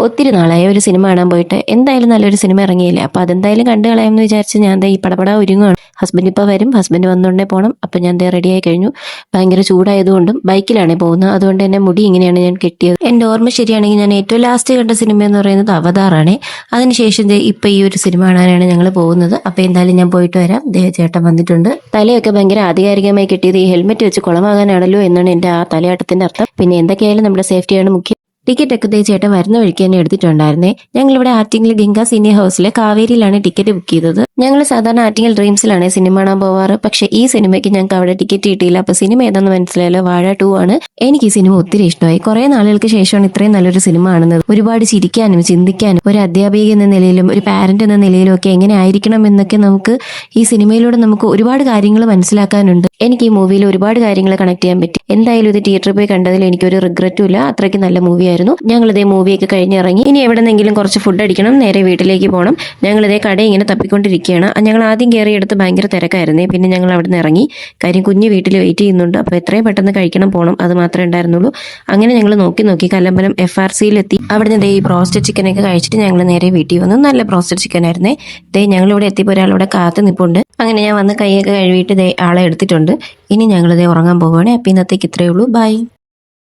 ഒത്തിരി നാളായി ഒരു സിനിമ കാണാൻ പോയിട്ട്. എന്തായാലും നല്ലൊരു സിനിമ ഇറങ്ങിയില്ലേ, അപ്പോൾ അതെന്തായാലും കണ്ടു കളയാമെന്ന് വിചാരിച്ച് ഞാൻ ദേ ഈ പടപട ഒരുങ്ങുകയാണ്. ഹസ്ബൻഡ് ഇപ്പോൾ വരും, ഹസ്ബൻഡ് വന്നുകൊണ്ടേ പോകണം. അപ്പോൾ ഞാൻ ദേ റെഡിയായി കഴിഞ്ഞു. ഭയങ്കര ചൂടായതുകൊണ്ടും ബൈക്കിലാണ് പോകുന്നത്, അതുകൊണ്ട് തന്നെ മുടി ഇങ്ങനെയാണ് ഞാൻ കെട്ടിയത്. എൻ്റെ ഓർമ്മ ശരിയാണെങ്കിൽ ഞാൻ ഏറ്റവും ലാസ്റ്റ് കണ്ട സിനിമ എന്ന് പറയുന്നത് അവതാറാണ്. അതിനുശേഷം ദേ ഇപ്പോൾ ഈ ഒരു സിനിമ കാണാനാണ് ഞങ്ങൾ പോകുന്നത്. അപ്പോൾ എന്തായാലും ഞാൻ പോയിട്ട് വരാം. ദേ ചേട്ടൻ വന്നിട്ടുണ്ട്. തലയൊക്കെ ഭയങ്കര ആധികാരികമായി കെട്ടിയത് ഈ ഹെൽമെറ്റ് വെച്ച് കുളമാകാനാണല്ലോ എന്നാണ് എൻ്റെ ആ തലയാട്ടത്തിൻ്റെ അർത്ഥം. പിന്നെ എന്തൊക്കെയായാലും നമ്മുടെ സേഫ്റ്റിയാണ് മുഖ്യം. ടിക്കറ്റ് ഒക്കെ ദേ ചേട്ടൻ വരുന്ന വഴിക്ക് തന്നെ എടുത്തിട്ടുണ്ടായിരുന്നേ. ഞങ്ങളിവിടെ ആറ്റിങ്ങൽ ഗംഗ സീനിയർ ഹൗസിലെ കാവേരിയിലാണ് ടിക്കറ്റ് ബുക്ക് ചെയ്തത്. ഞങ്ങൾ സാധാരണ ആറ്റിങ്ങൽ ഡ്രീംസിലാണ് സിനിമ കാണാൻ പോവാറ്. പക്ഷേ ഈ സിനിമയ്ക്ക് ഞങ്ങൾക്ക് അവിടെ ടിക്കറ്റ് കിട്ടിയില്ല. അപ്പോൾ സിനിമ ഏതാണെന്ന് മനസ്സിലായല്ലോ, വാഴ 2 ആണ്. എനിക്ക് ഈ സിനിമ ഒത്തിരി ഇഷ്ടമായി. കുറേ നാളുകൾക്ക് ശേഷമാണ് ഇത്രയും നല്ലൊരു സിനിമ കാണുന്നത്. ഒരുപാട് ചിരിക്കാനും ചിന്തിക്കാനും, ഒരു അധ്യാപിക എന്ന നിലയിലും ഒരു പാരന്റ് എന്ന നിലയിലും ഒക്കെ എങ്ങനെ ആയിരിക്കണം എന്നൊക്കെ നമുക്ക് ഈ സിനിമയിലൂടെ നമുക്ക് ഒരുപാട് കാര്യങ്ങൾ മനസ്സിലാക്കാനുണ്ട്. എനിക്ക് ഈ മൂവിയിൽ ഒരുപാട് കാര്യങ്ങൾ കണക്ട് ചെയ്യാൻ പറ്റി. എന്തായാലും ഇത് തിയേറ്ററിൽ പോയി കണ്ടതിൽ എനിക്കൊരു റിഗ്രറ്റും ഇല്ല. അത്രയ്ക്ക് നല്ല മൂവിയായിരുന്നു. ഞങ്ങളിതേ മൂവിയൊക്കെ കഴിഞ്ഞിറങ്ങി. ഇനി എവിടെന്നെങ്കിലും കുറച്ച് ഫുഡ് അടിക്കണം, നേരെ വീട്ടിലേക്ക് പോകണം. ഞങ്ങളിതേ കട ഇങ്ങനെ തപ്പിക്കൊണ്ടിരിക്കുകയാണ്. ഞങ്ങൾ ആദ്യം കയറിയെടുത്ത് ഭയങ്കര തിരക്കായിരുന്നേ. പിന്നെ ഞങ്ങൾ അവിടെ നിന്ന് ഇറങ്ങി. കാര്യം കുഞ്ഞ് വീട്ടിൽ വെയിറ്റ് ചെയ്യുന്നുണ്ട്. അപ്പോൾ എത്രയും പെട്ടെന്ന് കഴിക്കണം, പോകണം, അത് മാത്രമേ ഉണ്ടായിരുന്നുള്ളൂ. അങ്ങനെ ഞങ്ങൾ നോക്കി കല്ലമ്പലം FRCയിലെത്തി. അവിടെ നിന്ന് ഈ ബ്രോസ്റ്റഡ് ചിക്കനൊക്കെ കഴിച്ചിട്ട് ഞങ്ങൾ നേരെ വീട്ടിൽ വന്നു. നല്ല ബ്രോസ്റ്റഡ് ചിക്കൻ ആയിരുന്നേ. ഞങ്ങളിവിടെ എത്തിയപ്പോൾ ഒരാളിവിടെ കാത്തു നിൽപ്പുണ്ട്. അങ്ങനെ ഞാൻ വന്ന് കൈയൊക്കെ കഴുകിയിട്ട് ആളെ എടുത്തിട്ടുണ്ട്. ഇനി ഞങ്ങളിതേ ഉറങ്ങാൻ പോവുകയാണ്. അപ്പോൾ ഇന്നത്തേക്ക് ഇത്രയേ ഉള്ളൂ. ബൈ.